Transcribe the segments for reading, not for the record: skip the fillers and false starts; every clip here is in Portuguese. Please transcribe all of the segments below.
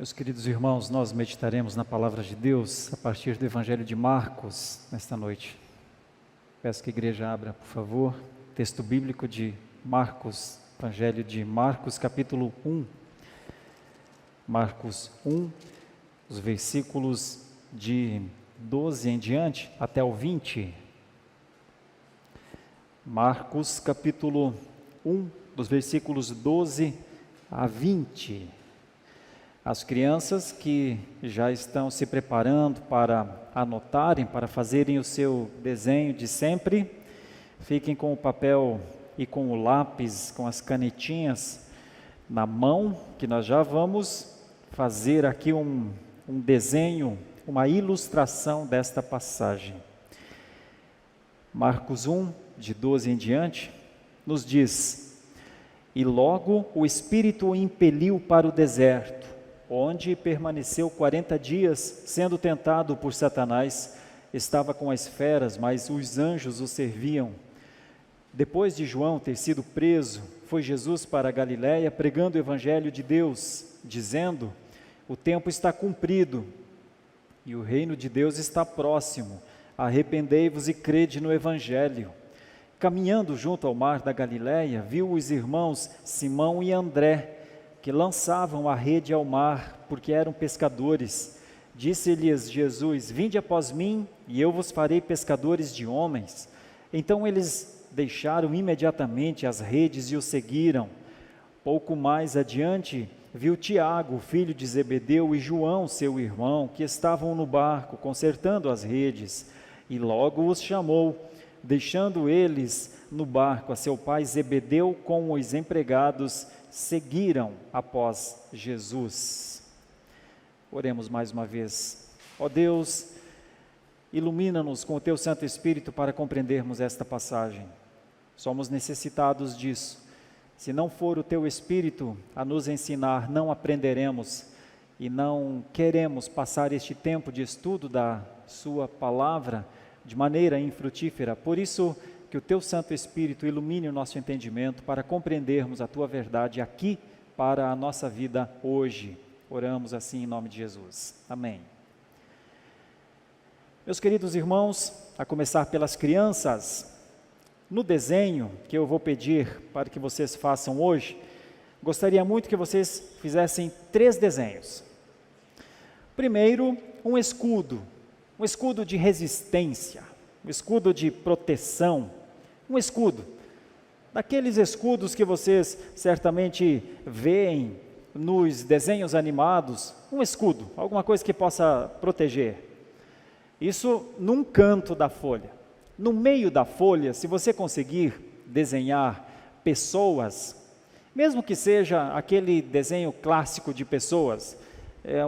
Meus queridos irmãos, nós meditaremos na palavra de Deus a partir do Evangelho de Marcos nesta noite. Peço que a igreja abra, por favor, texto bíblico de Marcos, Evangelho de Marcos, capítulo 1. Marcos 1, os versículos de 12 em diante até o 20. Marcos, capítulo 1, dos versículos 12 a 20. As crianças que já estão se preparando para anotarem, para fazerem o seu desenho de sempre, fiquem com o papel e com o lápis, com as canetinhas na mão, que nós já vamos fazer aqui um desenho, uma ilustração desta passagem. Marcos 1, de 12 em diante, nos diz: E logo o Espírito o impeliu para o deserto, onde permaneceu 40 dias, sendo tentado por Satanás. Estava com as feras, mas os anjos o serviam. Depois de João ter sido preso, foi Jesus para a Galiléia, pregando o Evangelho de Deus, dizendo: O tempo está cumprido, e o reino de Deus está próximo. Arrependei-vos e crede no Evangelho. Caminhando junto ao mar da Galiléia, viu os irmãos Simão e André, que lançavam a rede ao mar, porque eram pescadores. Disse-lhes Jesus: Vinde após mim, e eu vos farei pescadores de homens. Então eles deixaram imediatamente as redes e o seguiram. Pouco mais adiante, viu Tiago, filho de Zebedeu, e João, seu irmão, que estavam no barco, consertando as redes, e logo os chamou. Deixando eles no barco a seu pai Zebedeu com os empregados, seguiram após Jesus. Oremos mais uma vez. Ó Deus, ilumina-nos com o Teu Santo Espírito para compreendermos esta passagem. Somos necessitados disso. Se não for o Teu Espírito a nos ensinar, não aprenderemos e não queremos passar este tempo de estudo da Sua Palavra de maneira infrutífera. Por isso, que o Teu Santo Espírito ilumine o nosso entendimento para compreendermos a Tua verdade aqui para a nossa vida hoje. Oramos assim em nome de Jesus. Amém. Meus queridos irmãos, a começar pelas crianças, no desenho que eu vou pedir para que vocês façam hoje, gostaria muito que vocês fizessem 3 desenhos. Primeiro, um escudo de resistência, um escudo de proteção, um escudo, daqueles escudos que vocês certamente veem nos desenhos animados, um escudo, alguma coisa que possa proteger. Isso num canto da folha. No meio da folha, se você conseguir desenhar pessoas, mesmo que seja aquele desenho clássico de pessoas,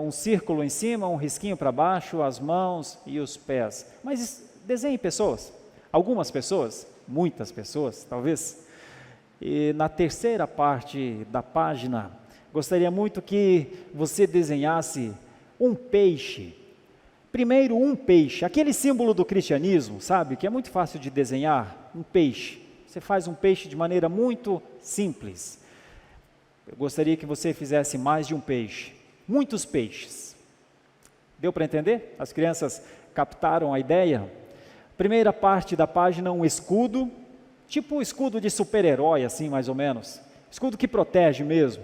um círculo em cima, um risquinho para baixo, as mãos e os pés, mas desenhe pessoas, algumas pessoas, muitas pessoas, talvez. E na terceira parte da página, gostaria muito que você desenhasse um peixe. Primeiro, um peixe, aquele símbolo do cristianismo, sabe, que é muito fácil de desenhar, um peixe. Você faz um peixe de maneira muito simples. Eu gostaria que você fizesse mais de um peixe, muitos peixes. Deu para entender? As crianças captaram a ideia? Primeira parte da página, um escudo, tipo escudo de super-herói, assim mais ou menos. Escudo que protege mesmo.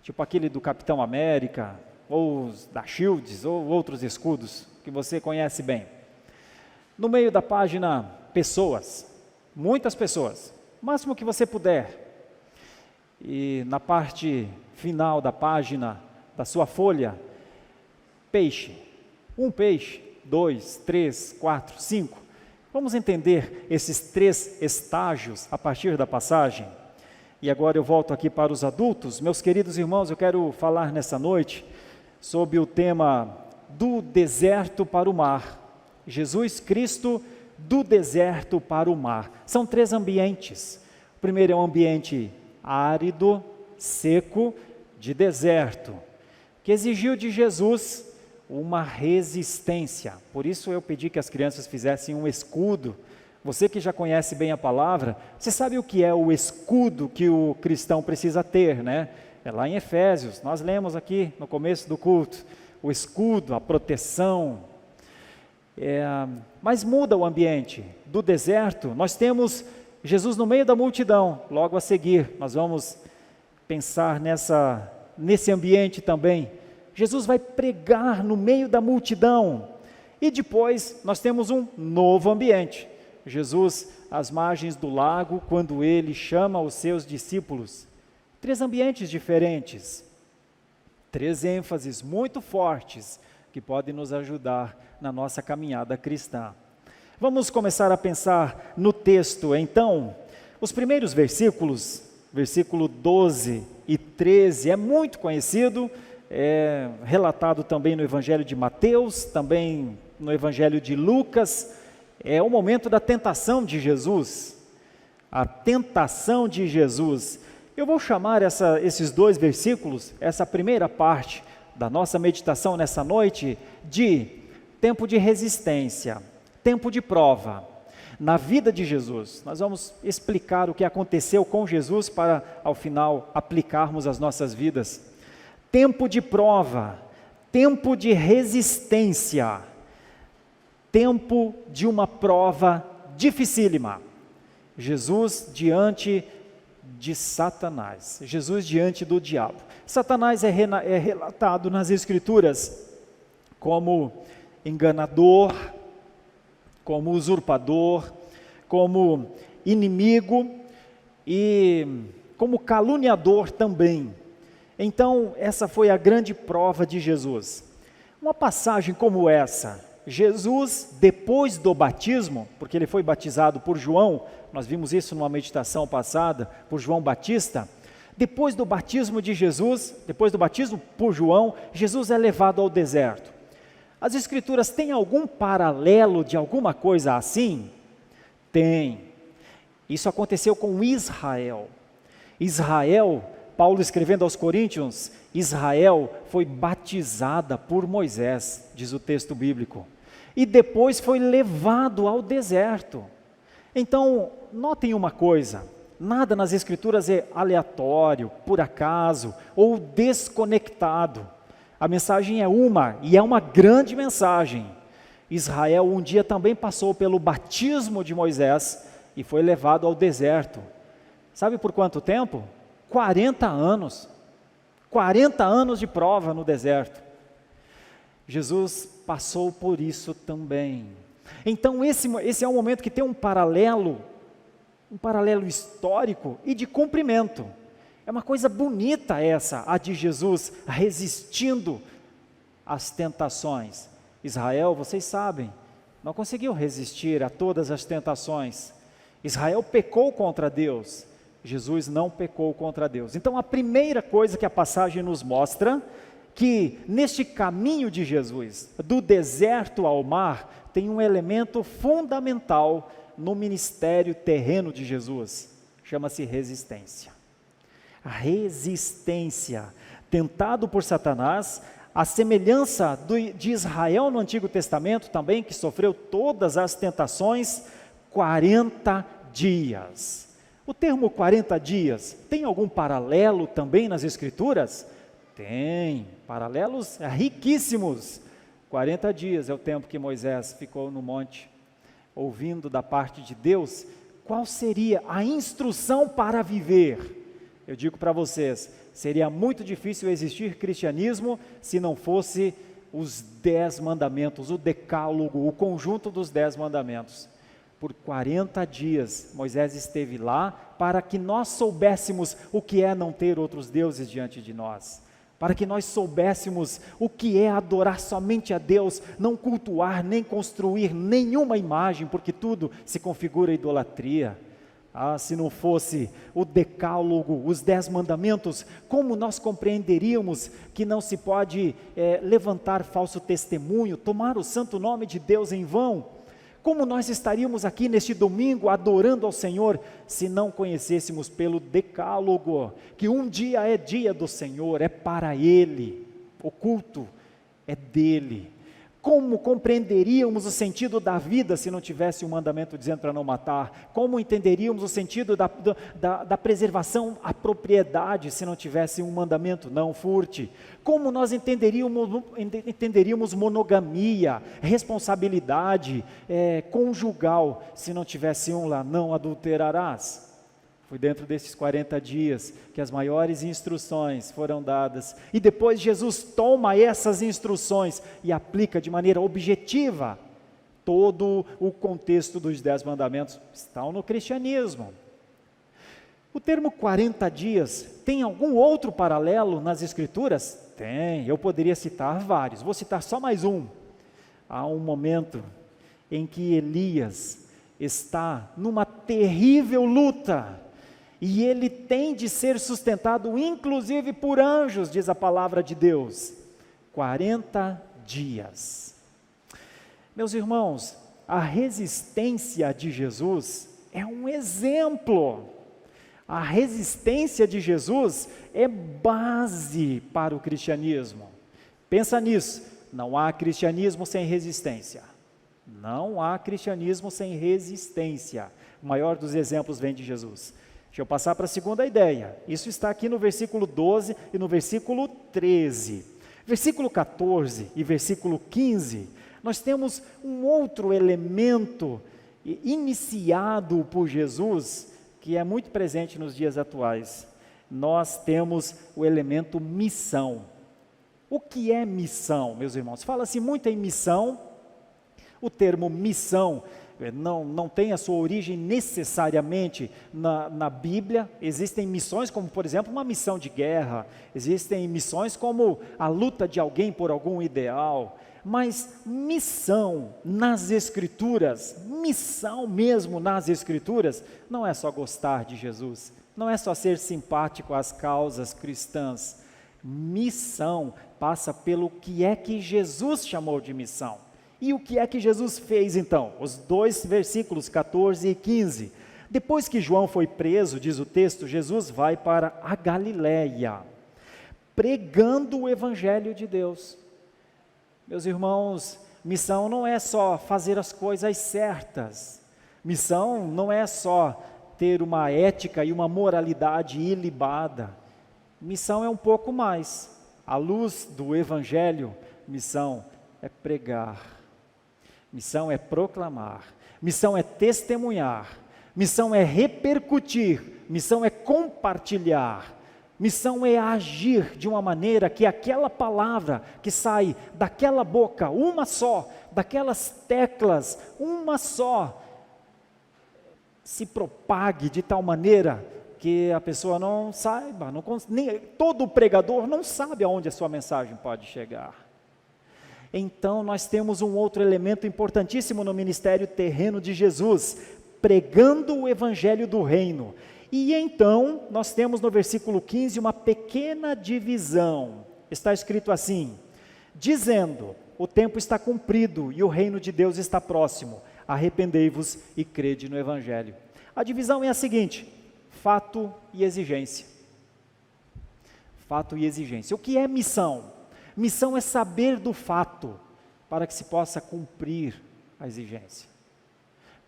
Tipo aquele do Capitão América, ou da Shields, ou outros escudos que você conhece bem. No meio da página, pessoas, muitas pessoas, o máximo que você puder. E na parte final da página, da sua folha, peixe, um peixe, 2, 3, 4, 5. Vamos entender esses 3 estágios a partir da passagem. E agora eu volto aqui para os adultos. Meus queridos irmãos, eu quero falar nessa noite sobre o tema do deserto para o mar. Jesus Cristo do deserto para o mar. São 3 ambientes. O primeiro é um ambiente árido, seco, de deserto, que exigiu de Jesus uma resistência. Por isso eu pedi que as crianças fizessem um escudo. Você que já conhece bem a palavra, você sabe o que é o escudo que o cristão precisa ter, né? É lá em Efésios, nós lemos aqui no começo do culto, o escudo, a proteção. Mas muda o ambiente. Do deserto, nós temos Jesus no meio da multidão. Logo a seguir, nós vamos pensar nesse ambiente também. Jesus vai pregar no meio da multidão. E depois nós temos um novo ambiente. Jesus às margens do lago, quando ele chama os seus discípulos. 3 ambientes diferentes. 3 ênfases muito fortes que podem nos ajudar na nossa caminhada cristã. Vamos começar a pensar no texto, então. Os primeiros versículos, versículo 12 e 13, é muito conhecido, é relatado também no Evangelho de Mateus, também no Evangelho de Lucas. É o momento da tentação de Jesus. A tentação de Jesus. Eu vou chamar esses 2 versículos, essa primeira parte da nossa meditação nessa noite, de tempo de resistência, tempo de prova. Na vida de Jesus, nós vamos explicar o que aconteceu com Jesus para, ao final, aplicarmos às nossas vidas. Tempo de prova, tempo de resistência, tempo de uma prova dificílima. Jesus diante de Satanás, Jesus diante do diabo. Satanás é relatado nas Escrituras como enganador, como usurpador, como inimigo e como caluniador também. Então, essa foi a grande prova de Jesus. Uma passagem como essa, Jesus, depois do batismo, porque ele foi batizado por João, nós vimos isso numa meditação passada, por João Batista. Depois do batismo de Jesus, depois do batismo por João, Jesus é levado ao deserto. As Escrituras têm algum paralelo de alguma coisa assim? Tem. Isso aconteceu com Israel. Israel, Paulo escrevendo aos Coríntios, Israel foi batizada por Moisés, diz o texto bíblico, e depois foi levado ao deserto. Então, notem uma coisa, nada nas Escrituras é aleatório, por acaso, ou desconectado. A mensagem é uma, e é uma grande mensagem. Israel um dia também passou pelo batismo de Moisés e foi levado ao deserto. Sabe por quanto tempo? 40 anos. 40 anos de prova no deserto. Jesus passou por isso também. Então esse é um momento que tem um paralelo histórico e de cumprimento. É uma coisa bonita essa, a de Jesus resistindo às tentações. Israel, vocês sabem, não conseguiu resistir a todas as tentações. Israel pecou contra Deus, Jesus não pecou contra Deus. Então a primeira coisa que a passagem nos mostra, que neste caminho de Jesus, do deserto ao mar, tem um elemento fundamental no ministério terreno de Jesus, chama-se resistência. A resistência, tentado por Satanás, a semelhança de Israel no Antigo Testamento também, que sofreu todas as tentações, 40 dias. O termo 40 dias, tem algum paralelo também nas Escrituras? Tem, paralelos riquíssimos. 40 dias é o tempo que Moisés ficou no monte, ouvindo da parte de Deus, qual seria a instrução para viver. Eu digo para vocês, seria muito difícil existir cristianismo se não fosse os 10 mandamentos, o decálogo, o conjunto dos 10 mandamentos. Por 40 dias, Moisés esteve lá para que nós soubéssemos o que é não ter outros deuses diante de nós. Para que nós soubéssemos o que é adorar somente a Deus, não cultuar nem construir nenhuma imagem, porque tudo se configura idolatria. Se não fosse o decálogo, os 10 mandamentos, como nós compreenderíamos que não se pode levantar falso testemunho, tomar o santo nome de Deus em vão? Como nós estaríamos aqui neste domingo adorando ao Senhor, se não conhecêssemos pelo decálogo, que um dia é dia do Senhor, é para Ele, o culto é dEle. Como compreenderíamos o sentido da vida se não tivesse um mandamento dizendo para não matar? Como entenderíamos o sentido da preservação à propriedade se não tivesse um mandamento, não furte? Como nós entenderíamos monogamia, responsabilidade conjugal se não tivesse um lá, não adulterarás? Foi dentro desses 40 dias que as maiores instruções foram dadas. E depois Jesus toma essas instruções e aplica de maneira objetiva. Todo o contexto dos 10 mandamentos estão no cristianismo. O termo 40 dias tem algum outro paralelo nas Escrituras? Tem, eu poderia citar vários, vou citar só mais um. Há um momento em que Elias está numa terrível luta, e ele tem de ser sustentado inclusive por anjos, diz a palavra de Deus. 40 dias. Meus irmãos, a resistência de Jesus é um exemplo. A resistência de Jesus é base para o cristianismo. Pensa nisso, não há cristianismo sem resistência. Não há cristianismo sem resistência. O maior dos exemplos vem de Jesus. Deixa eu passar para a segunda ideia. Isso está aqui no versículo 12 e no versículo 13. Versículo 14 e versículo 15, nós temos um outro elemento iniciado por Jesus, que é muito presente nos dias atuais. Nós temos o elemento missão. O que é missão, meus irmãos? Fala-se muito em missão. O termo missão não tem a sua origem necessariamente na Bíblia. Existem missões como, por exemplo, uma missão de guerra, existem missões como a luta de alguém por algum ideal, mas missão nas Escrituras, missão mesmo nas Escrituras, não é só gostar de Jesus, não é só ser simpático às causas cristãs. Missão passa pelo que é que Jesus chamou de missão. E o que é que Jesus fez então? Os dois versículos 14 e 15. Depois que João foi preso, diz o texto, Jesus vai para a Galileia, pregando o Evangelho de Deus. Meus irmãos, missão não é só fazer as coisas certas. Missão não é só ter uma ética e uma moralidade ilibada. Missão é um pouco mais. À luz do Evangelho, missão é pregar. Missão é proclamar, missão é testemunhar, missão é repercutir, missão é compartilhar, missão é agir de uma maneira que aquela palavra que sai daquela boca, uma só, daquelas teclas, uma só, se propague de tal maneira que a pessoa não saiba, todo pregador não sabe aonde a sua mensagem pode chegar. Então nós temos um outro elemento importantíssimo no ministério terreno de Jesus, pregando o Evangelho do Reino. E então nós temos no versículo 15 uma pequena divisão, está escrito assim, dizendo, o tempo está cumprido e o reino de Deus está próximo, arrependei-vos e crede no Evangelho. A divisão é a seguinte, fato e exigência. Fato e exigência. O que é missão? Missão é saber do fato, para que se possa cumprir a exigência.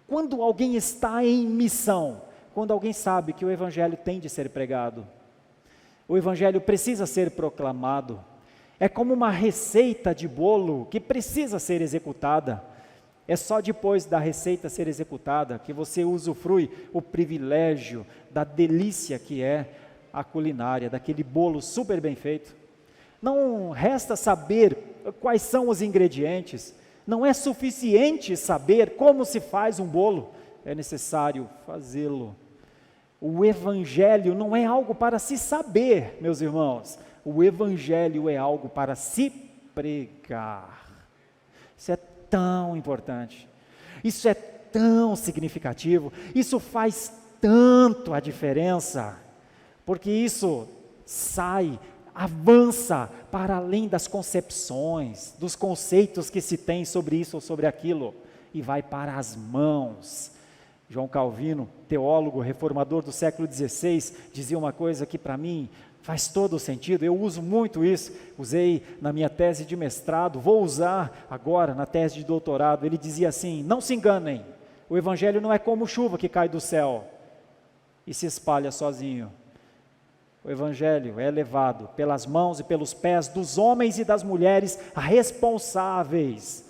Quando alguém está em missão, quando alguém sabe que o Evangelho tem de ser pregado, o Evangelho precisa ser proclamado, é como uma receita de bolo que precisa ser executada. É só depois da receita ser executada que você usufrui o privilégio da delícia que é a culinária, daquele bolo super bem feito. Não resta saber quais são os ingredientes, não é suficiente saber como se faz um bolo, é necessário fazê-lo. O Evangelho não é algo para se saber, meus irmãos, o Evangelho é algo para se pregar. Isso é tão importante, isso é tão significativo, isso faz tanto a diferença, porque isso avança para além das concepções, dos conceitos que se tem sobre isso ou sobre aquilo, e vai para as mãos. João Calvino, teólogo reformador do século XVI, dizia uma coisa que para mim Faz todo o sentido, eu uso muito isso, usei na minha tese de mestrado, vou usar agora na tese de doutorado. Ele dizia assim: não se enganem, o Evangelho não é como chuva que cai do céu e se espalha sozinho. O Evangelho é levado pelas mãos e pelos pés dos homens e das mulheres responsáveis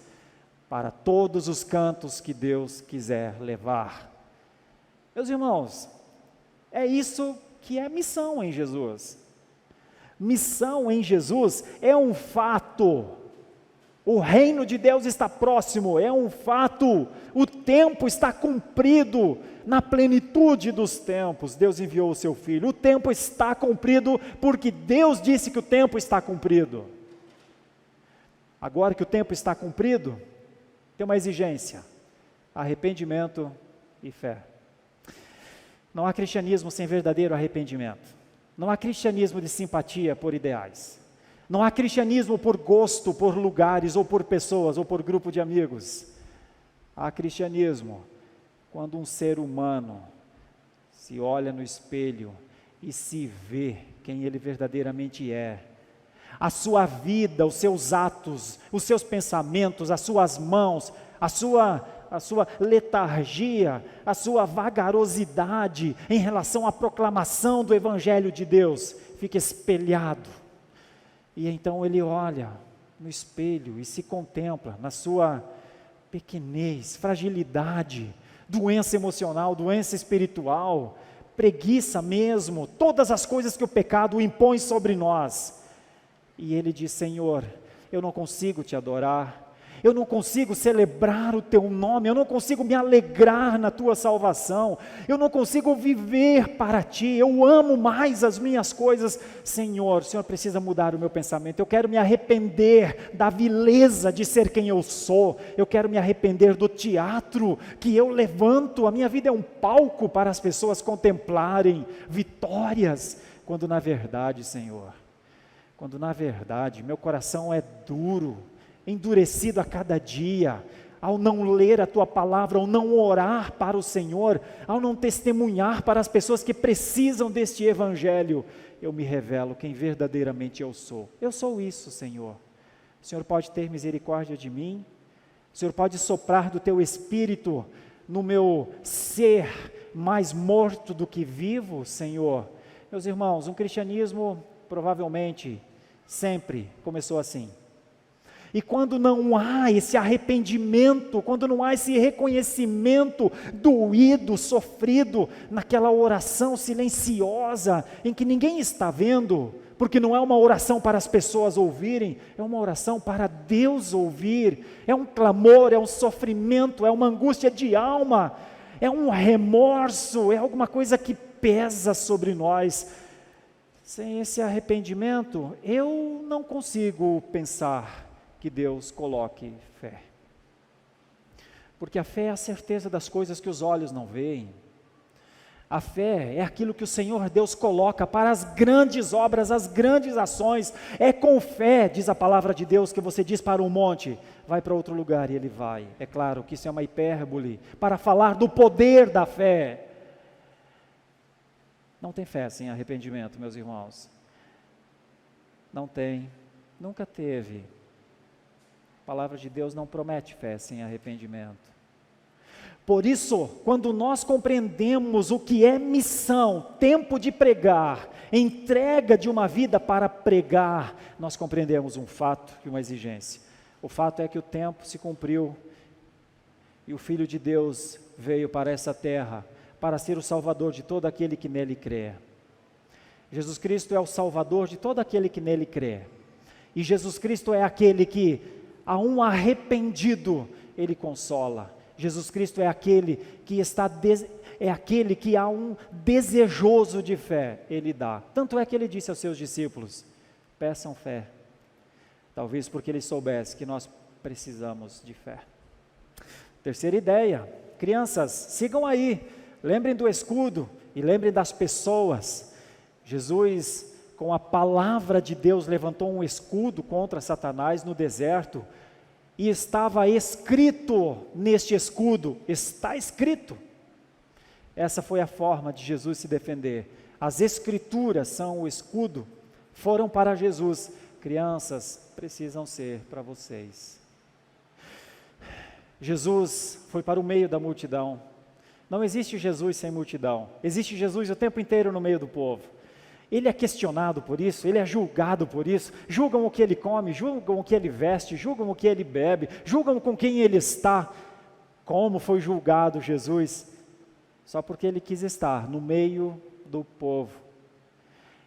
para todos os cantos que Deus quiser levar. Meus irmãos, é isso que é missão em Jesus. Missão em Jesus é um fato. O reino de Deus está próximo, é um fato. O tempo está cumprido. Na plenitude dos tempos, Deus enviou o seu Filho. O tempo está cumprido porque Deus disse que o tempo está cumprido. Agora que o tempo está cumprido, tem uma exigência: arrependimento e fé. Não há cristianismo sem verdadeiro arrependimento. Não há cristianismo de simpatia por ideais. Não há cristianismo por gosto, por lugares, ou por pessoas, ou por grupo de amigos. Há cristianismo quando um ser humano se olha no espelho e se vê quem ele verdadeiramente é. A sua vida, os seus atos, os seus pensamentos, as suas mãos, a sua letargia, a sua vagarosidade em relação à proclamação do Evangelho de Deus, fica espelhado. E então ele olha no espelho e se contempla na sua pequenez, fragilidade, doença emocional, doença espiritual, preguiça mesmo, todas as coisas que o pecado impõe sobre nós. E ele diz: Senhor, eu não consigo te adorar, eu não consigo celebrar o teu nome, eu não consigo me alegrar na tua salvação, eu não consigo viver para ti, eu amo mais as minhas coisas. Senhor, o Senhor precisa mudar o meu pensamento, eu quero me arrepender da vileza de ser quem eu sou, eu quero me arrepender do teatro que eu levanto. A minha vida é um palco para as pessoas contemplarem vitórias, quando na verdade, Senhor, meu coração é duro, endurecido a cada dia, ao não ler a tua palavra, ao não orar para o Senhor, ao não testemunhar para as pessoas que precisam deste Evangelho. Eu me revelo quem verdadeiramente eu sou. Eu sou isso, Senhor. O Senhor pode ter misericórdia de mim, o Senhor pode soprar do teu Espírito no meu ser mais morto do que vivo, Senhor. Meus irmãos, um cristianismo provavelmente sempre começou assim. E quando não há esse arrependimento, quando não há esse reconhecimento doído, sofrido, naquela oração silenciosa, em que ninguém está vendo, porque não é uma oração para as pessoas ouvirem, é uma oração para Deus ouvir, é um clamor, é um sofrimento, é uma angústia de alma, é um remorso, é alguma coisa que pesa sobre nós. Sem esse arrependimento, eu não consigo pensar que Deus coloque fé, porque a fé é a certeza das coisas que os olhos não veem. A fé é aquilo que o Senhor Deus coloca para as grandes obras, as grandes ações. É com fé, diz a palavra de Deus, que você diz para um monte: vai para outro lugar, e ele vai. É claro que isso é uma hipérbole para falar do poder da fé. Não tem fé sem arrependimento, meus irmãos. Não tem, nunca teve. A palavra de Deus não promete fé sem arrependimento. Por isso, quando nós compreendemos o que é missão, tempo de pregar, entrega de uma vida para pregar, nós compreendemos um fato e uma exigência. O fato é que o tempo se cumpriu e o Filho de Deus veio para essa terra para ser o Salvador de todo aquele que nele crê. Jesus Cristo é o Salvador de todo aquele que nele crê. E Jesus Cristo é aquele que, a um arrependido, ele consola. Jesus Cristo é aquele que aquele que a um desejoso de fé, ele dá. Tanto é que ele disse aos seus discípulos: peçam fé. Talvez porque ele soubesse que nós precisamos de fé. Terceira ideia: crianças, sigam aí, lembrem do escudo e lembrem das pessoas. Jesus, com a palavra de Deus, levantou um escudo contra Satanás no deserto, e estava escrito neste escudo, está escrito. Essa foi a forma de Jesus se defender. As Escrituras são o escudo, foram para Jesus. Crianças, precisam ser para vocês. Jesus foi para o meio da multidão. Não existe Jesus sem multidão. Existe Jesus o tempo inteiro no meio do povo. Ele é questionado por isso, ele é julgado por isso. Julgam o que ele come, julgam o que ele veste, julgam o que ele bebe, julgam com quem ele está. Como foi julgado Jesus? Só porque ele quis estar no meio do povo.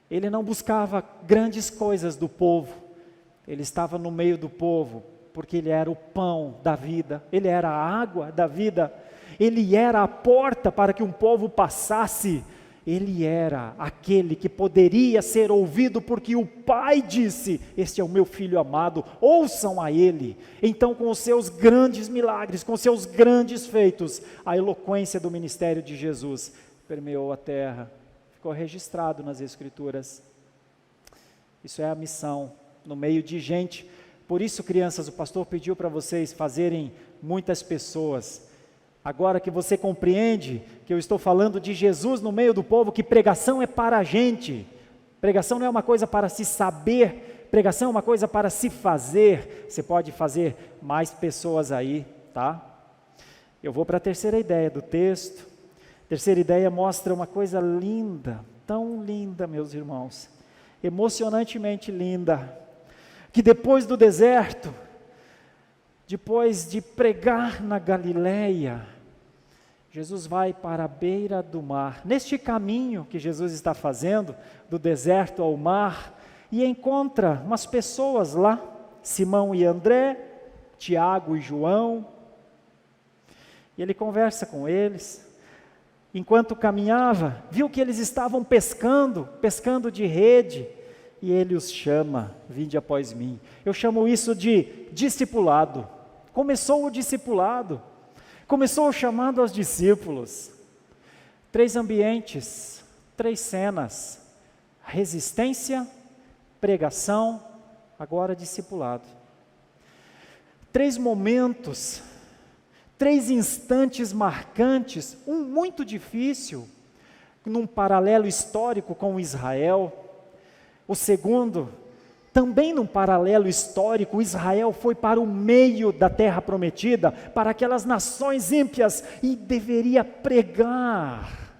Ele não buscava grandes coisas do povo. Ele estava no meio do povo, porque ele era o pão da vida, ele era a água da vida, ele era a porta para que um povo passasse, ele era aquele que poderia ser ouvido, porque o Pai disse: este é o meu Filho amado, ouçam a ele. Então, com os seus grandes milagres, com os seus grandes feitos, a eloquência do ministério de Jesus permeou a terra, ficou registrado nas Escrituras. Isso é a missão, no meio de gente. Por isso, crianças, o pastor pediu para vocês fazerem muitas pessoas. Agora que você compreende que eu estou falando de Jesus no meio do povo, que pregação é para a gente. Pregação não é uma coisa para se saber, pregação é uma coisa para se fazer. Você pode fazer mais pessoas aí, tá? Eu vou para a terceira ideia do texto. A terceira ideia mostra uma coisa linda, tão linda, meus irmãos, emocionantemente linda, que depois do deserto, depois de pregar na Galileia, Jesus vai para a beira do mar, neste caminho que Jesus está fazendo, do deserto ao mar, e encontra umas pessoas lá, Simão e André, Tiago e João, e ele conversa com eles. Enquanto caminhava, viu que eles estavam pescando de rede, e ele os chama: vinde após mim. Eu chamo isso de discipulado. Começou o discipulado, começou o chamado aos discípulos. 3 ambientes, 3 cenas: resistência, pregação, agora discipulado. 3 momentos, 3 instantes marcantes, um muito difícil, num paralelo histórico com Israel. O segundo, também num paralelo histórico, Israel foi para o meio da terra prometida, para aquelas nações ímpias, e deveria pregar.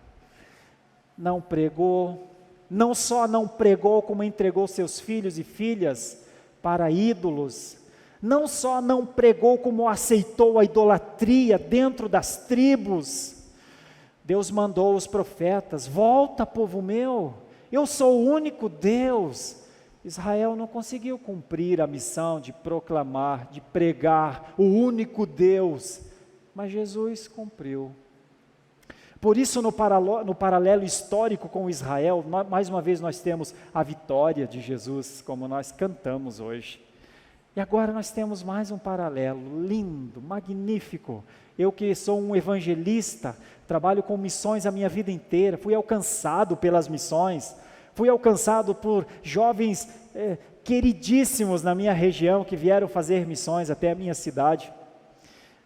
Não pregou, não só não pregou, como entregou seus filhos e filhas para ídolos. Não só não pregou, como aceitou a idolatria dentro das tribos. Deus mandou os profetas: volta, povo meu, eu sou o único Deus. Israel não conseguiu cumprir a missão de proclamar, de pregar o único Deus, mas Jesus cumpriu. Por isso, no paralelo histórico com Israel, mais uma vez nós temos a vitória de Jesus, como nós cantamos hoje. E agora nós temos mais um paralelo lindo, magnífico. Eu que sou um evangelista, trabalho com missões a minha vida inteira, fui alcançado pelas missões, fui alcançado por jovens queridíssimos na minha região, que vieram fazer missões até a minha cidade.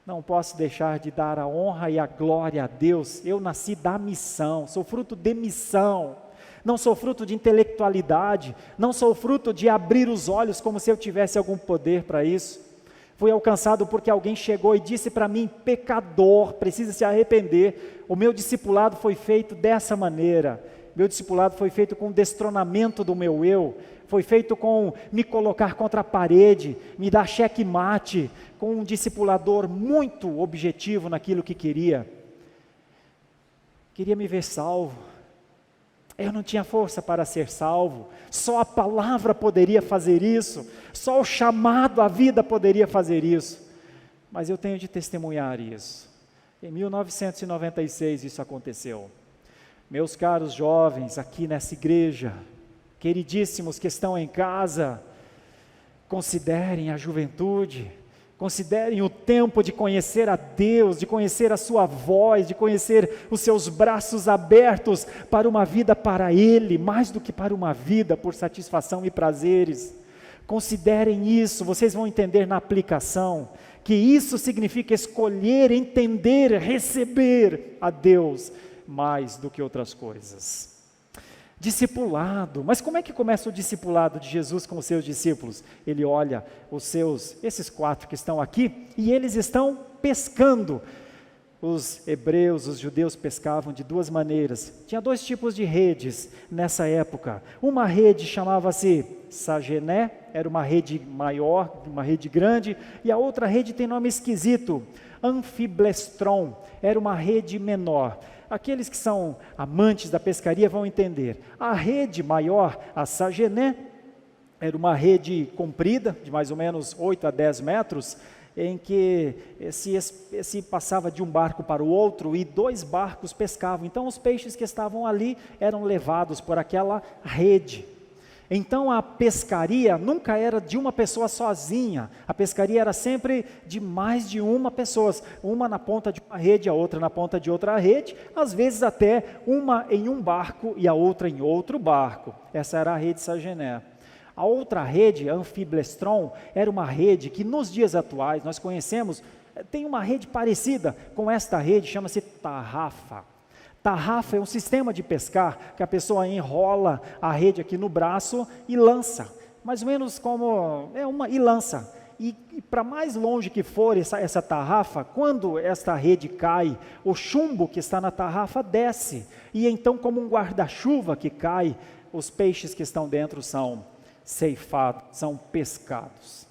Não posso deixar de dar a honra e a glória a Deus. Eu nasci da missão, sou fruto de missão. Não sou fruto de intelectualidade, não sou fruto de abrir os olhos como se eu tivesse algum poder para isso. Fui alcançado porque alguém chegou e disse para mim: pecador, precisa se arrepender. O meu discipulado foi feito dessa maneira. Meu discipulado foi feito com o destronamento do meu eu, foi feito com me colocar contra a parede, me dar checkmate, com um discipulador muito objetivo naquilo que queria. Queria me ver salvo. Eu não tinha força para ser salvo, só a palavra poderia fazer isso, só o chamado à vida poderia fazer isso, mas eu tenho de testemunhar isso. Em 1996 isso aconteceu. Meus caros jovens aqui nessa igreja, queridíssimos que estão em casa, considerem a juventude, considerem o tempo de conhecer a Deus, de conhecer a sua voz, de conhecer os seus braços abertos para uma vida para Ele, mais do que para uma vida por satisfação e prazeres. Considerem isso, vocês vão entender na aplicação, que isso significa escolher, entender, receber a Deus mais do que outras coisas. Discipulado. Mas como é que começa o discipulado de Jesus com os seus discípulos? Ele olha esses 4 que estão aqui, e eles estão pescando. Os hebreus, os judeus pescavam de 2 maneiras. Tinha 2 tipos de redes nessa época. Uma rede chamava-se sagené, era uma rede maior, uma rede grande, e a outra rede tem nome esquisito, amfiblestron, era uma rede menor. Aqueles que são amantes da pescaria vão entender. A rede maior, a sagené, era uma rede comprida, de mais ou menos 8 a 10 metros, em que se passava de um barco para o outro e 2 barcos pescavam. Então os peixes que estavam ali eram levados por aquela rede. Então a pescaria nunca era de uma pessoa sozinha, a pescaria era sempre de mais de uma pessoa, uma na ponta de uma rede, a outra na ponta de outra rede, às vezes até uma em um barco e a outra em outro barco. Essa era a rede sagené. A outra rede, a amfiblestron, era uma rede que nos dias atuais nós conhecemos, tem uma rede parecida com esta rede, chama-se tarrafa. Tarrafa é um sistema de pescar que a pessoa enrola a rede aqui no braço e lança, mais ou menos como, e lança. E para mais longe que for essa tarrafa, quando esta rede cai, o chumbo que está na tarrafa desce, e então como um guarda-chuva que cai, os peixes que estão dentro são ceifados, são pescados.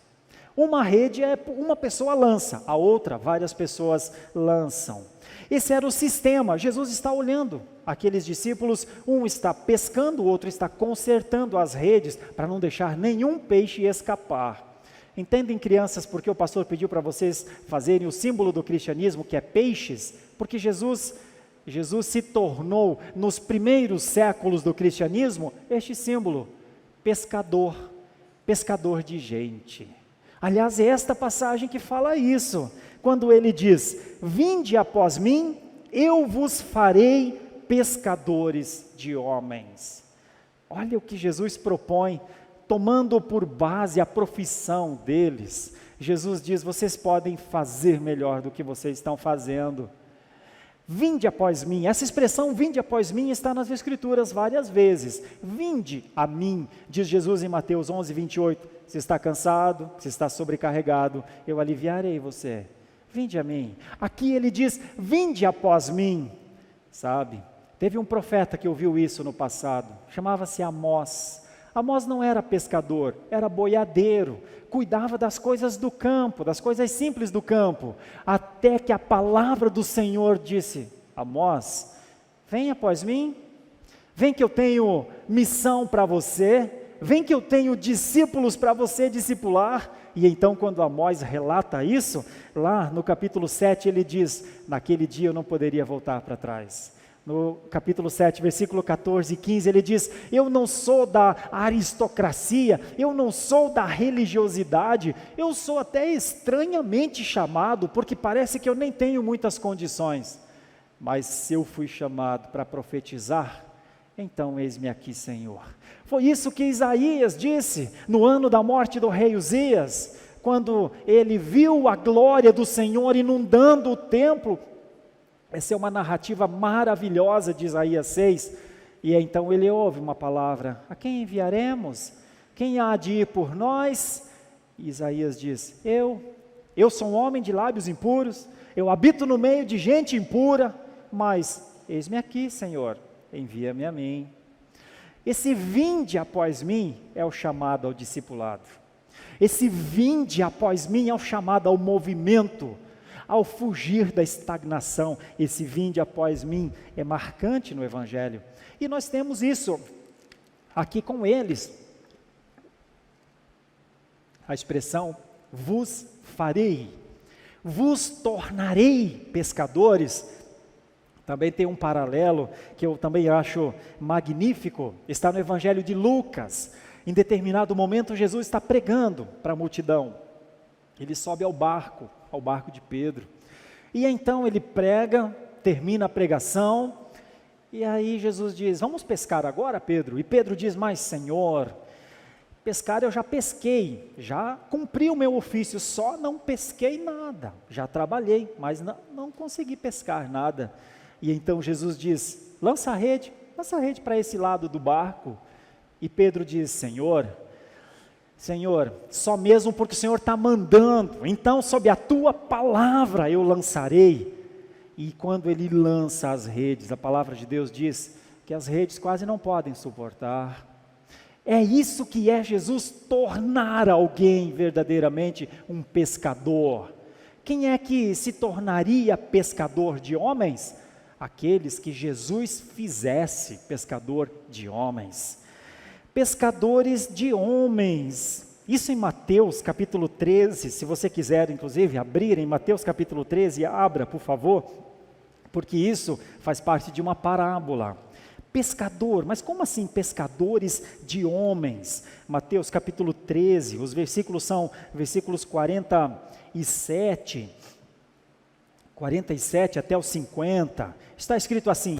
Uma rede uma pessoa lança, a outra várias pessoas lançam. Esse era o sistema. Jesus está olhando aqueles discípulos, um está pescando, o outro está consertando as redes para não deixar nenhum peixe escapar. Entendem, crianças, porque o pastor pediu para vocês fazerem o símbolo do cristianismo, que é peixes? Porque Jesus se tornou, nos primeiros séculos do cristianismo, este símbolo, pescador de gente. Aliás, é esta passagem que fala isso, quando ele diz: vinde após mim, eu vos farei pescadores de homens. Olha o que Jesus propõe, tomando por base a profissão deles. Jesus diz: vocês podem fazer melhor do que vocês estão fazendo. Vinde após mim, essa expressão vinde após mim está nas escrituras várias vezes. Vinde a mim, diz Jesus em Mateus 11, 28, se está cansado, se está sobrecarregado, eu aliviarei você, vinde a mim. Aqui ele diz, vinde após mim, sabe, teve um profeta que ouviu isso no passado, chamava-se Amós. Amós não era pescador, era boiadeiro, cuidava das coisas do campo, das coisas simples do campo, até que a palavra do Senhor disse: Amós, vem após mim, vem que eu tenho missão para você, vem que eu tenho discípulos para você discipular. E então quando Amós relata isso, lá no capítulo 7 ele diz, naquele dia eu não poderia voltar para trás. No capítulo 7, versículo 14 e 15, ele diz: eu não sou da aristocracia, eu não sou da religiosidade, eu sou até estranhamente chamado, porque parece que eu nem tenho muitas condições, mas se eu fui chamado para profetizar, então eis-me aqui, Senhor. Foi isso que Isaías disse, no ano da morte do rei Uzias, quando ele viu a glória do Senhor inundando o templo. Essa é uma narrativa maravilhosa de Isaías 6, e então ele ouve uma palavra: a quem enviaremos? Quem há de ir por nós? E Isaías diz: eu sou um homem de lábios impuros, eu habito no meio de gente impura, mas eis-me aqui, Senhor, envia-me a mim. Esse vinde após mim é o chamado ao discipulado, esse vinde após mim é o chamado ao movimento, ao fugir da estagnação. Esse vinde após mim é marcante no Evangelho, e nós temos isso aqui com eles, a expressão vos farei, vos tornarei pescadores. Também tem um paralelo que eu também acho magnífico, está no Evangelho de Lucas. Em determinado momento Jesus está pregando para a multidão, ele sobe ao barco de Pedro, e então ele prega, termina a pregação, e aí Jesus diz: vamos pescar agora, Pedro? E Pedro diz: mas Senhor, pescar eu já pesquei, já cumpri o meu ofício, só não pesquei nada, já trabalhei, mas não consegui pescar nada. E então Jesus diz: lança a rede. lança a rede para esse lado do barco. E Pedro diz: Senhor, só mesmo porque o Senhor está mandando, então sob a tua palavra eu lançarei. E quando ele lança as redes, a palavra de Deus diz que as redes quase não podem suportar. É isso que é Jesus tornar alguém verdadeiramente um pescador. Quem é que se tornaria pescador de homens? Aqueles que Jesus fizesse pescador de homens. Pescadores de homens. Isso em Mateus capítulo 13, se você quiser inclusive abrir em Mateus capítulo 13, abra por favor, porque isso faz parte de uma parábola. Pescador, mas como assim pescadores de homens? Mateus capítulo 13, os versículos são versículos 47 até os 50, está escrito assim: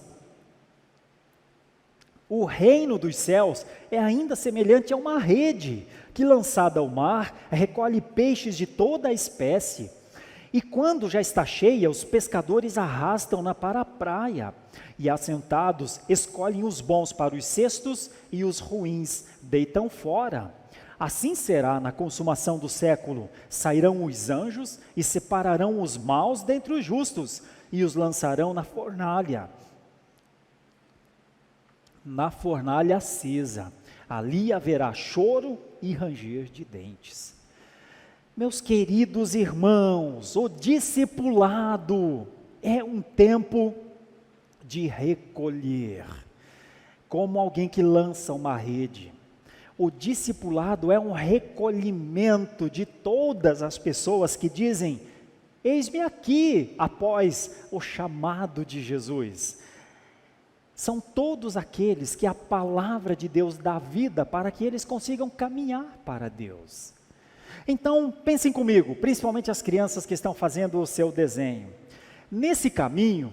o reino dos céus é ainda semelhante a uma rede, que lançada ao mar, recolhe peixes de toda a espécie, e quando já está cheia, os pescadores arrastam-na para a praia, e assentados, escolhem os bons para os cestos, e os ruins deitam fora. Assim será na consumação do século: sairão os anjos, e separarão os maus dentre os justos, e os lançarão na fornalha acesa. Ali haverá choro e ranger de dentes. Meus queridos irmãos, o discipulado é um tempo de recolher, como alguém que lança uma rede. O discipulado é um recolhimento de todas as pessoas que dizem: eis-me aqui, após o chamado de Jesus. São todos aqueles que a palavra de Deus dá vida para que eles consigam caminhar para Deus. Então, pensem comigo, principalmente as crianças que estão fazendo o seu desenho. Nesse caminho,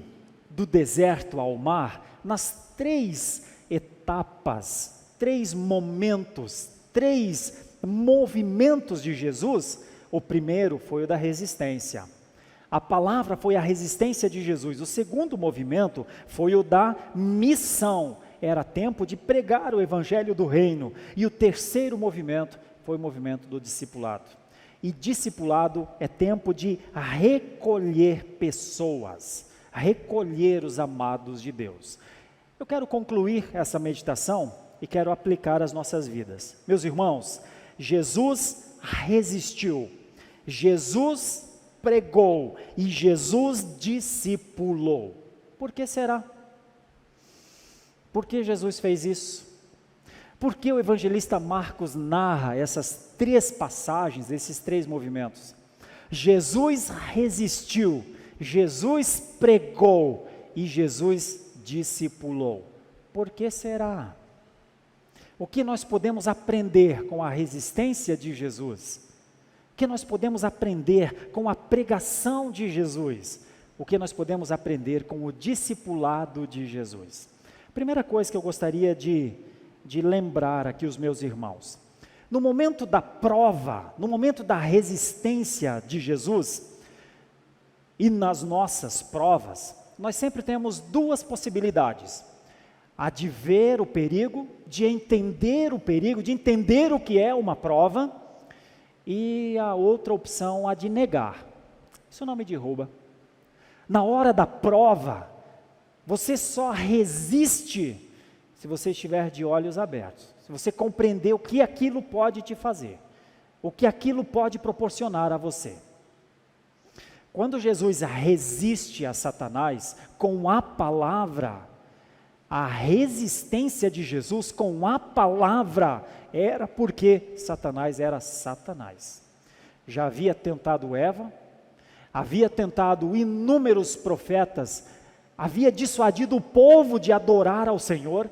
do deserto ao mar, nas 3 etapas, 3 momentos, 3 movimentos de Jesus, o primeiro foi o da resistência. A palavra foi a resistência de Jesus. O segundo movimento foi o da missão. Era tempo de pregar o evangelho do reino. E o terceiro movimento foi o movimento do discipulado. E discipulado é tempo de recolher pessoas, recolher os amados de Deus. Eu quero concluir essa meditação e quero aplicar às nossas vidas. Meus irmãos, Jesus resistiu, Jesus pregou e Jesus discipulou. Por que será? Por que Jesus fez isso? Por que o evangelista Marcos narra essas 3 passagens, esses 3 movimentos? Jesus resistiu, Jesus pregou e Jesus discipulou. Por que será? O que nós podemos aprender com a resistência de Jesus? O que nós podemos aprender com a pregação de Jesus? O que nós podemos aprender com o discipulado de Jesus? Primeira coisa que eu gostaria de lembrar aqui os meus irmãos. No momento da prova, no momento da resistência de Jesus, e nas nossas provas, nós sempre temos 2 possibilidades: a de ver o perigo, de entender o perigo, de entender o que é uma prova, e a outra opção, a de negar. Isso não me derruba. Na hora da prova, você só resiste se você estiver de olhos abertos, se você compreender o que aquilo pode te fazer, o que aquilo pode proporcionar a você. Quando Jesus resiste a Satanás com a palavra, a resistência de Jesus com a palavra era porque Satanás era Satanás. Já havia tentado Eva, havia tentado inúmeros profetas, havia dissuadido o povo de adorar ao Senhor,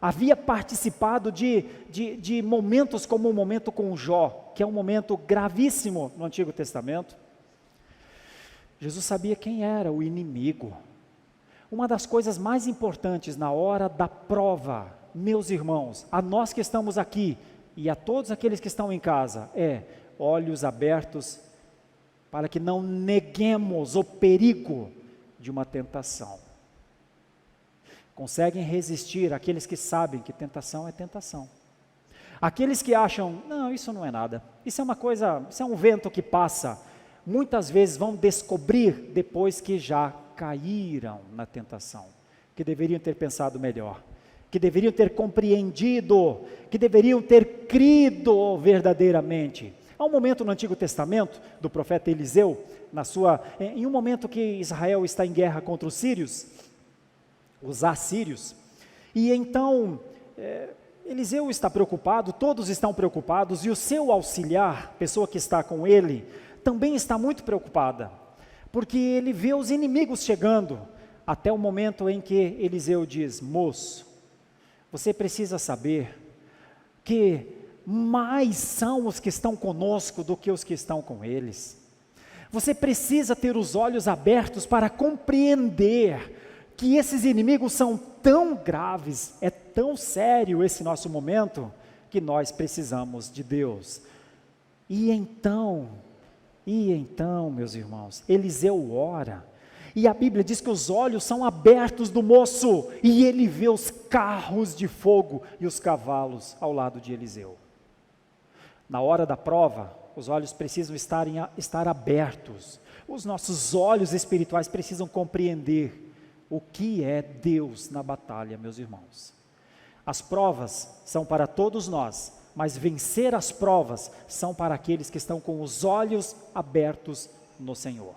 havia participado de momentos como o momento com Jó, que é um momento gravíssimo no Antigo Testamento. Jesus sabia quem era o inimigo. Uma das coisas mais importantes na hora da prova, meus irmãos, a nós que estamos aqui e a todos aqueles que estão em casa, é olhos abertos para que não neguemos o perigo de uma tentação. conseguem resistir aqueles que sabem que tentação é tentação. Aqueles que acham, não, isso não é nada, isso é uma coisa, isso é um vento que passa, muitas vezes vão descobrir depois que já caíram na tentação, que deveriam ter pensado melhor, que deveriam ter compreendido, que deveriam ter crido verdadeiramente. Há um momento no Antigo Testamento, do profeta Eliseu, em um momento que Israel está em guerra contra os sírios, os assírios, e então Eliseu está preocupado, todos estão preocupados, e o seu auxiliar, pessoa que está com ele, também está muito preocupada, porque ele vê os inimigos chegando, até o momento em que Eliseu diz, moço, você precisa saber que mais são os que estão conosco do que os que estão com eles. Você precisa ter os olhos abertos para compreender que esses inimigos são tão graves, é tão sério esse nosso momento, que nós precisamos de Deus. E então, meus irmãos, Eliseu ora, e a Bíblia diz que os olhos são abertos do moço, e ele vê os carros de fogo e os cavalos ao lado de Eliseu. Na hora da prova, os olhos precisam estar abertos, os nossos olhos espirituais precisam compreender o que é Deus na batalha, meus irmãos. As provas são para todos nós, mas vencer as provas são para aqueles que estão com os olhos abertos no Senhor.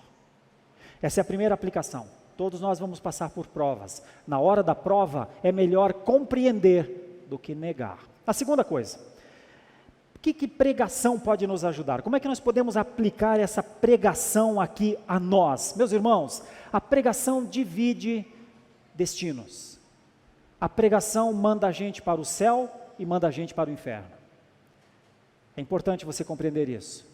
Essa é a primeira aplicação. Todos nós vamos passar por provas. Na hora da prova, é melhor compreender do que negar. A segunda coisa, o que pregação pode nos ajudar? Como é que nós podemos aplicar essa pregação aqui a nós? Meus irmãos, a pregação divide destinos. A pregação manda a gente para o céu e manda a gente para o inferno. É importante você compreender isso.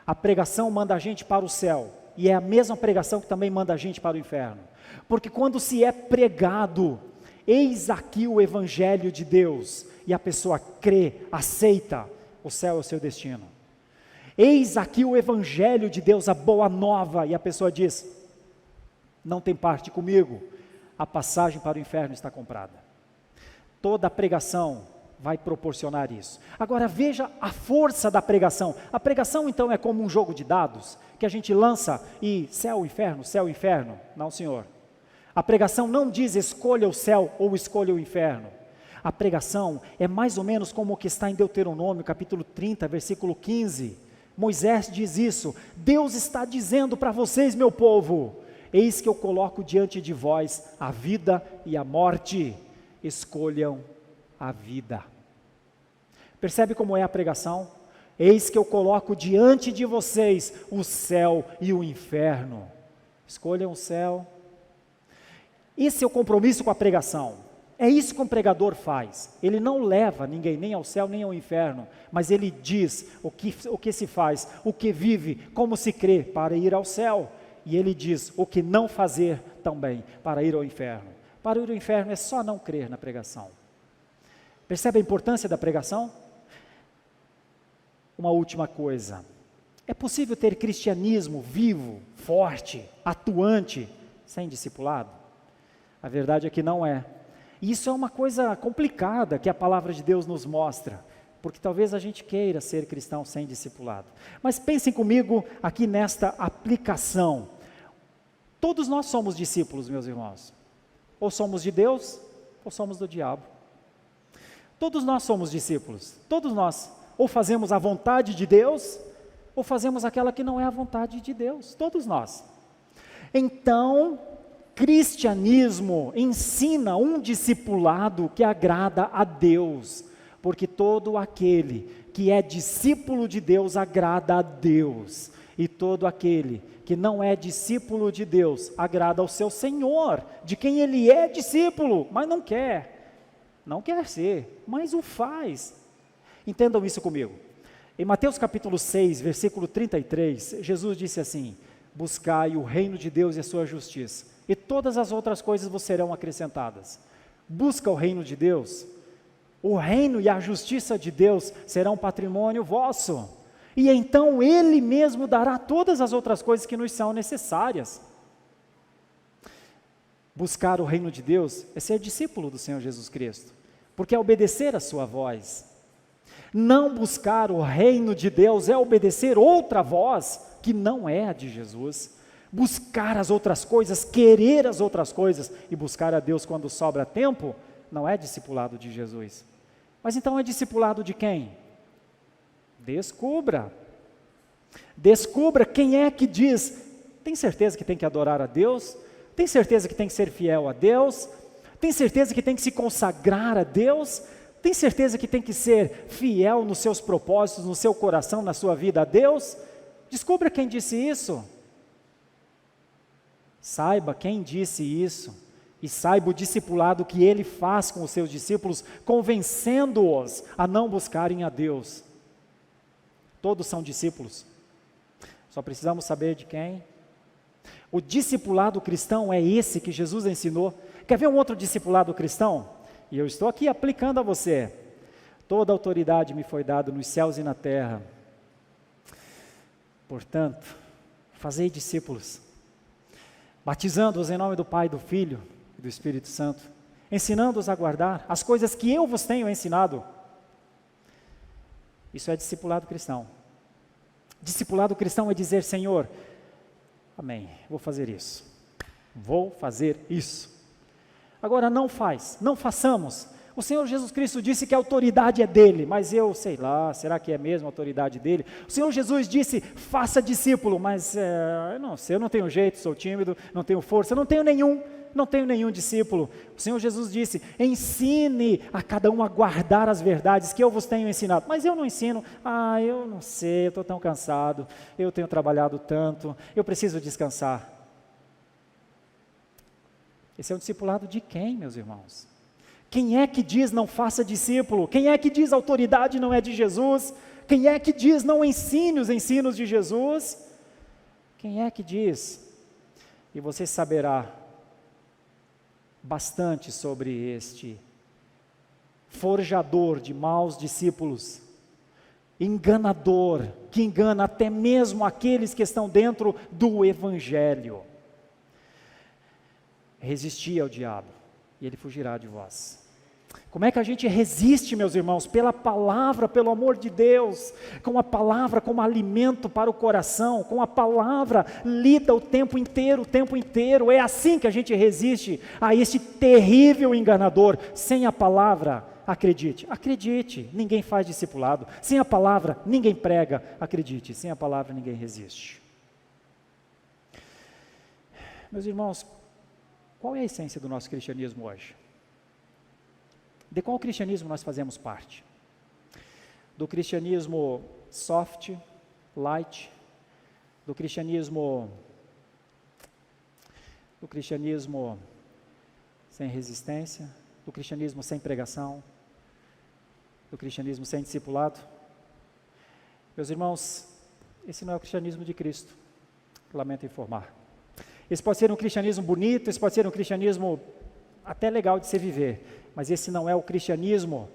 A pregação manda a gente para o céu, e é a mesma pregação que também manda a gente para o inferno. Porque quando se é pregado, eis aqui o Evangelho de Deus, e a pessoa crê, aceita, o céu é o seu destino. Eis aqui o Evangelho de Deus, a boa nova, e a pessoa diz, não tem parte comigo, a passagem para o inferno está comprada. Toda a pregação vai proporcionar isso. Agora veja a força da pregação. A pregação então é como um jogo de dados, que a gente lança e céu, inferno. Não, senhor. A pregação não diz escolha o céu ou escolha o inferno. A pregação é mais ou menos como o que está em Deuteronômio, capítulo 30, versículo 15. Moisés diz isso, Deus está dizendo para vocês, meu povo, eis que eu coloco diante de vós a vida e a morte, escolham a vida. Percebe como é a pregação? Eis que eu coloco diante de vocês o céu e o inferno, escolham o céu. Esse é o compromisso com a pregação. É isso que um pregador faz. Ele não leva ninguém nem ao céu nem ao inferno, mas ele diz o que se faz, o que vive, como se crê para ir ao céu. E ele diz o que não fazer também para ir ao inferno. Para ir ao inferno é só não crer na pregação. Percebe a importância da pregação? Uma última coisa. É possível ter cristianismo vivo, forte, atuante, sem discipulado? A verdade é que não é. E isso é uma coisa complicada que a palavra de Deus nos mostra, porque talvez a gente queira ser cristão sem discipulado. Mas pensem comigo aqui nesta aplicação. Todos nós somos discípulos, meus irmãos. Ou somos de Deus, ou somos do diabo. Todos nós somos discípulos, todos nós. Ou fazemos a vontade de Deus, ou fazemos aquela que não é a vontade de Deus, todos nós. Então, cristianismo ensina um discipulado que agrada a Deus, porque todo aquele que é discípulo de Deus agrada a Deus, e todo aquele que não é discípulo de Deus agrada ao seu Senhor, de quem ele é discípulo, mas não quer ser, mas o faz. Entendam isso comigo. Em Mateus capítulo 6, versículo 33, Jesus disse assim, buscai o reino de Deus e a sua justiça, e todas as outras coisas vos serão acrescentadas. Busca o reino de Deus, o reino e a justiça de Deus serão patrimônio vosso, e então Ele mesmo dará todas as outras coisas que nos são necessárias. Buscar o reino de Deus é ser discípulo do Senhor Jesus Cristo, porque é obedecer a sua voz. Não buscar o reino de Deus é obedecer outra voz que não é a de Jesus. Buscar as outras coisas, querer as outras coisas e buscar a Deus quando sobra tempo, não é discipulado de Jesus. Mas então é discipulado de quem? Descubra. Descubra quem é que diz, tem certeza que tem que adorar a Deus? Tem certeza que tem que ser fiel a Deus? Tem certeza que tem que se consagrar a Deus? Tem certeza que tem que ser fiel nos seus propósitos, no seu coração, na sua vida a Deus? Descubra quem disse isso. Saiba quem disse isso e saiba o discipulado que ele faz com os seus discípulos, convencendo-os a não buscarem a Deus. Todos são discípulos. Só precisamos saber de quem. O discipulado cristão é esse que Jesus ensinou. Quer ver um outro discipulado cristão? E eu estou aqui aplicando a você. Toda autoridade me foi dada nos céus e na terra. Portanto, fazei discípulos, batizando-os em nome do Pai, do Filho e do Espírito Santo, ensinando-os a guardar as coisas que eu vos tenho ensinado. Isso é discipulado cristão. Discipulado cristão é dizer: Senhor, amém, vou fazer isso. Vou fazer isso. Agora não façamos. O Senhor Jesus Cristo disse que a autoridade é dele, mas eu sei lá, será que é mesmo a autoridade dele? O Senhor Jesus disse: faça discípulo, mas eu não sei, eu não tenho jeito, sou tímido, não tenho força, não tenho nenhum discípulo. O Senhor Jesus disse: ensine a cada um a guardar as verdades que eu vos tenho ensinado. Mas eu não ensino, eu não sei, eu estou tão cansado, eu tenho trabalhado tanto, eu preciso descansar. Esse é o discipulado de quem, meus irmãos? Quem é que diz não faça discípulo? Quem é que diz a autoridade não é de Jesus? Quem é que diz não ensine os ensinos de Jesus? Quem é que diz? E você saberá bastante sobre este forjador de maus discípulos, enganador, que engana até mesmo aqueles que estão dentro do Evangelho. Resistir ao diabo, e ele fugirá de vós. Como é que a gente resiste, meus irmãos? Pela palavra, pelo amor de Deus, com a palavra como alimento para o coração, com a palavra lida o tempo inteiro, é assim que a gente resiste a este terrível enganador. Sem a palavra, acredite, ninguém faz discipulado. Sem a palavra, ninguém prega, acredite, sem a palavra ninguém resiste. Meus irmãos, qual é a essência do nosso cristianismo hoje? De qual cristianismo nós fazemos parte? Do cristianismo soft, light, do cristianismo sem resistência, do cristianismo sem pregação, do cristianismo sem discipulado? Meus irmãos, esse não é o cristianismo de Cristo, lamento informar. Esse pode ser um cristianismo bonito, esse pode ser um cristianismo até legal de se viver, mas esse não é o cristianismo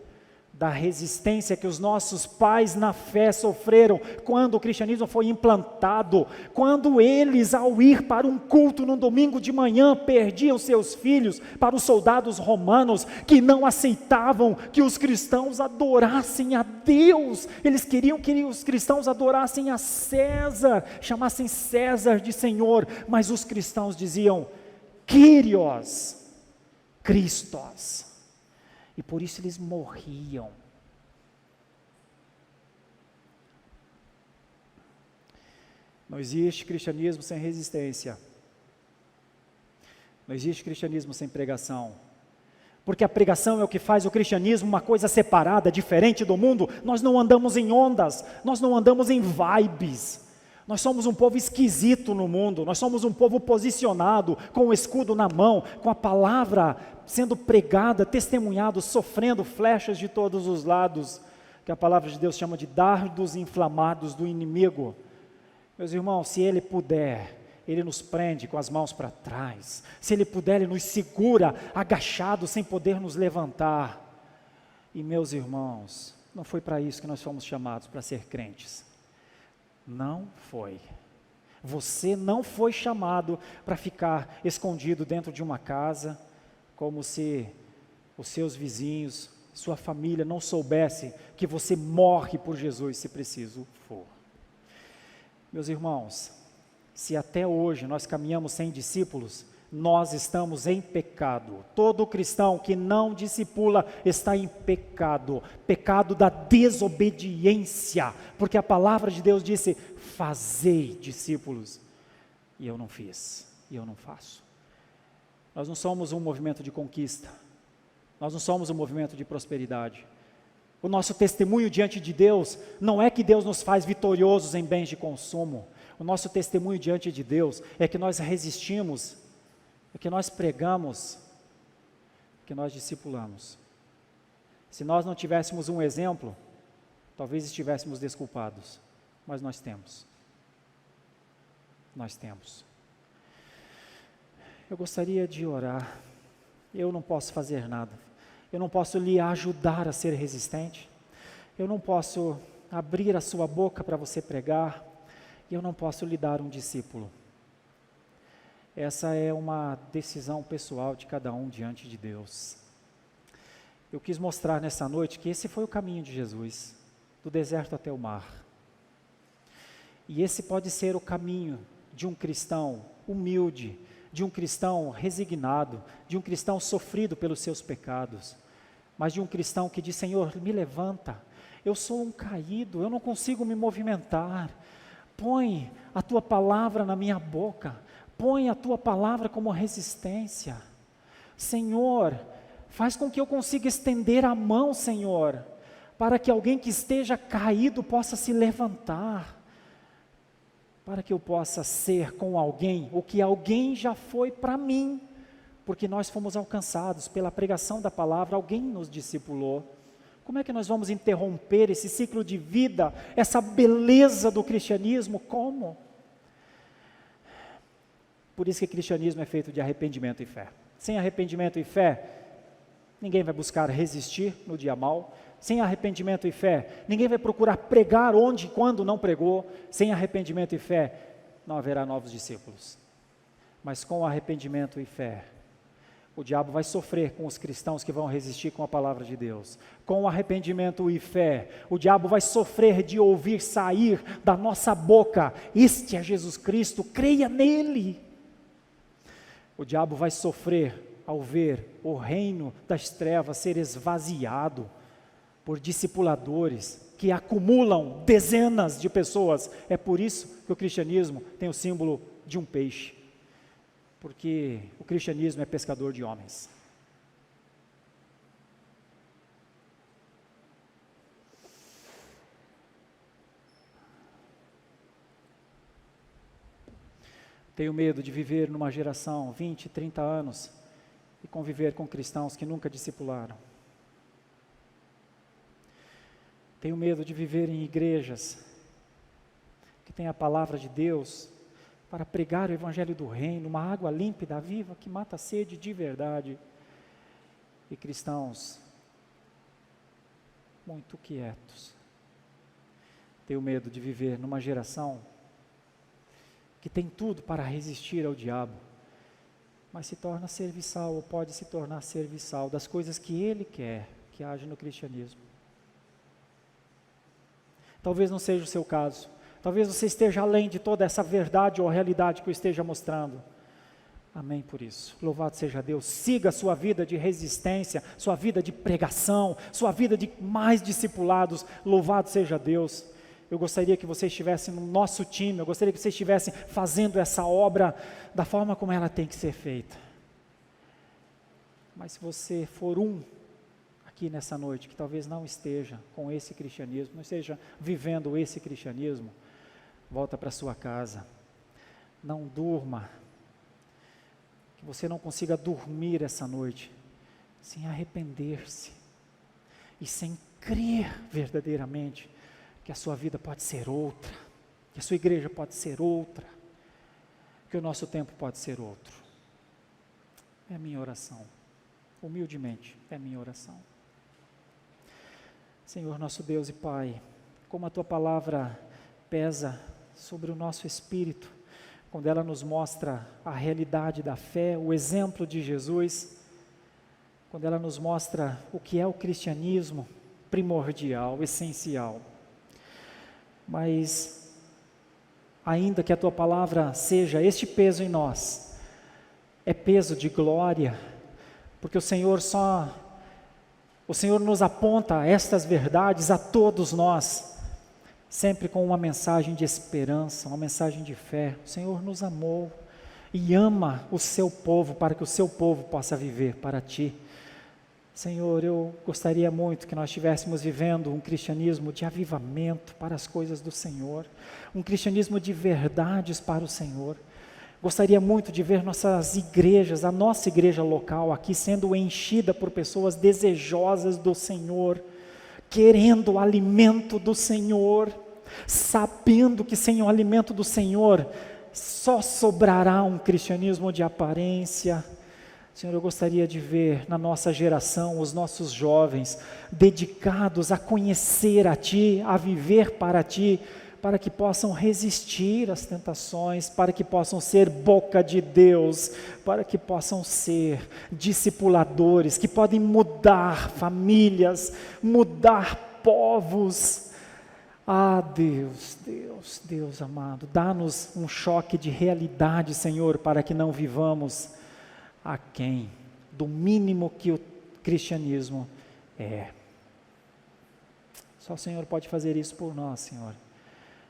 da resistência que os nossos pais na fé sofreram quando o cristianismo foi implantado, quando eles, ao ir para um culto no domingo de manhã, perdiam seus filhos para os soldados romanos que não aceitavam que os cristãos adorassem a Deus. Eles queriam que os cristãos adorassem a César, chamassem César de Senhor, mas os cristãos diziam Kyrios, Christos. E por isso eles morriam. Não existe cristianismo sem resistência. Não existe cristianismo sem pregação. Porque a pregação é o que faz o cristianismo uma coisa separada, diferente do mundo. Nós não andamos em ondas, nós não andamos em vibes. Nós somos um povo esquisito no mundo, nós somos um povo posicionado, com o escudo na mão, com a palavra sendo pregada, testemunhado, sofrendo flechas de todos os lados, que a palavra de Deus chama de dardos inflamados do inimigo. Meus irmãos, se Ele puder, Ele nos prende com as mãos para trás. Se Ele puder, Ele nos segura agachados, sem poder nos levantar. E meus irmãos, não foi para isso que nós fomos chamados, para ser crentes. Não foi. Você não foi chamado para ficar escondido dentro de uma casa, como se os seus vizinhos, sua família não soubesse que você morre por Jesus, se preciso for. Meus irmãos, se até hoje nós caminhamos sem discípulos, nós estamos em pecado. Todo cristão que não discipula está em pecado, pecado da desobediência, porque a palavra de Deus disse: fazei discípulos, e eu não fiz, e eu não faço. Nós não somos um movimento de conquista, nós não somos um movimento de prosperidade. O nosso testemunho diante de Deus não é que Deus nos faz vitoriosos em bens de consumo. O nosso testemunho diante de Deus é que nós resistimos, é que nós pregamos, que nós discipulamos. Se nós não tivéssemos um exemplo, talvez estivéssemos desculpados, mas nós temos. Nós temos. Eu gostaria de orar. Eu não posso fazer nada. Eu não posso lhe ajudar a ser resistente. Eu não posso abrir a sua boca para você pregar. E eu não posso lhe dar um discípulo. Essa é uma decisão pessoal de cada um diante de Deus. Eu quis mostrar nessa noite que esse foi o caminho de Jesus, do deserto até o mar. E esse pode ser o caminho de um cristão humilde, de um cristão resignado, de um cristão sofrido pelos seus pecados, mas de um cristão que diz: Senhor, me levanta, eu sou um caído, eu não consigo me movimentar, põe a Tua palavra na minha boca, põe a Tua palavra como resistência, Senhor, faz com que eu consiga estender a mão, Senhor, para que alguém que esteja caído possa se levantar, para que eu possa ser com alguém o que alguém já foi para mim, porque nós fomos alcançados pela pregação da palavra, alguém nos discipulou. Como é que nós vamos interromper esse ciclo de vida, essa beleza do cristianismo? Como? Por isso que o cristianismo é feito de arrependimento e fé. Sem arrependimento e fé, ninguém vai buscar resistir no dia mau. Sem arrependimento e fé, ninguém vai procurar pregar onde e quando não pregou. Sem arrependimento e fé, não haverá novos discípulos. Mas com arrependimento e fé, o diabo vai sofrer com os cristãos que vão resistir com a palavra de Deus. Com arrependimento e fé, o diabo vai sofrer de ouvir sair da nossa boca: este é Jesus Cristo, creia nele. O diabo vai sofrer ao ver o reino das trevas ser esvaziado por discipuladores que acumulam dezenas de pessoas. É por isso que o cristianismo tem o símbolo de um peixe, porque o cristianismo é pescador de homens. Tenho medo de viver numa geração, 20, 30 anos, e conviver com cristãos que nunca discipularam. Tenho medo de viver em igrejas que têm a palavra de Deus para pregar o evangelho do reino, uma água límpida, viva, que mata a sede de verdade, e cristãos muito quietos. Tenho medo de viver numa geração que tem tudo para resistir ao diabo, mas se torna serviçal, ou pode se tornar serviçal das coisas que ele quer que haja no cristianismo. Talvez não seja o seu caso, talvez você esteja além de toda essa verdade ou realidade que eu esteja mostrando. Amém por isso. Louvado seja Deus. Siga a sua vida de resistência, sua vida de pregação, sua vida de mais discipulados. Louvado seja Deus. Eu gostaria que você estivesse no nosso time, eu gostaria que você estivesse fazendo essa obra da forma como ela tem que ser feita. Mas se você for um aqui nessa noite, que talvez não esteja com esse cristianismo, não esteja vivendo esse cristianismo, volta para sua casa, não durma, que você não consiga dormir essa noite, sem arrepender-se, e sem crer verdadeiramente, que a sua vida pode ser outra, que a sua igreja pode ser outra, que o nosso tempo pode ser outro. É a minha oração, humildemente, é a minha oração. Senhor nosso Deus e Pai, como a Tua palavra pesa sobre o nosso espírito, quando ela nos mostra a realidade da fé, o exemplo de Jesus, quando ela nos mostra o que é o cristianismo primordial, essencial. Mas, ainda que a Tua palavra seja este peso em nós, é peso de glória, porque o Senhor nos aponta estas verdades a todos nós, sempre com uma mensagem de esperança, uma mensagem de fé. O Senhor nos amou e ama o seu povo para que o seu povo possa viver para Ti. Senhor, eu gostaria muito que nós estivéssemos vivendo um cristianismo de avivamento para as coisas do Senhor, um cristianismo de verdades para o Senhor. Gostaria muito de ver nossas igrejas, a nossa igreja local aqui sendo enchida por pessoas desejosas do Senhor, querendo o alimento do Senhor, sabendo que sem o alimento do Senhor só sobrará um cristianismo de aparência. Senhor, eu gostaria de ver na nossa geração os nossos jovens dedicados a conhecer a Ti, a viver para Ti, para que possam resistir às tentações, para que possam ser boca de Deus, para que possam ser discipuladores, que podem mudar famílias, mudar povos. Ah, Deus amado, dá-nos um choque de realidade, Senhor, para que não vivamos aquém do mínimo que o cristianismo é. Só o Senhor pode fazer isso por nós, Senhor.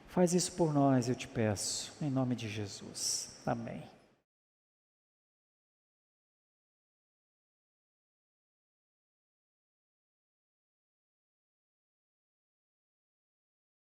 Faz isso por nós, eu te peço, em nome de Jesus. Amém.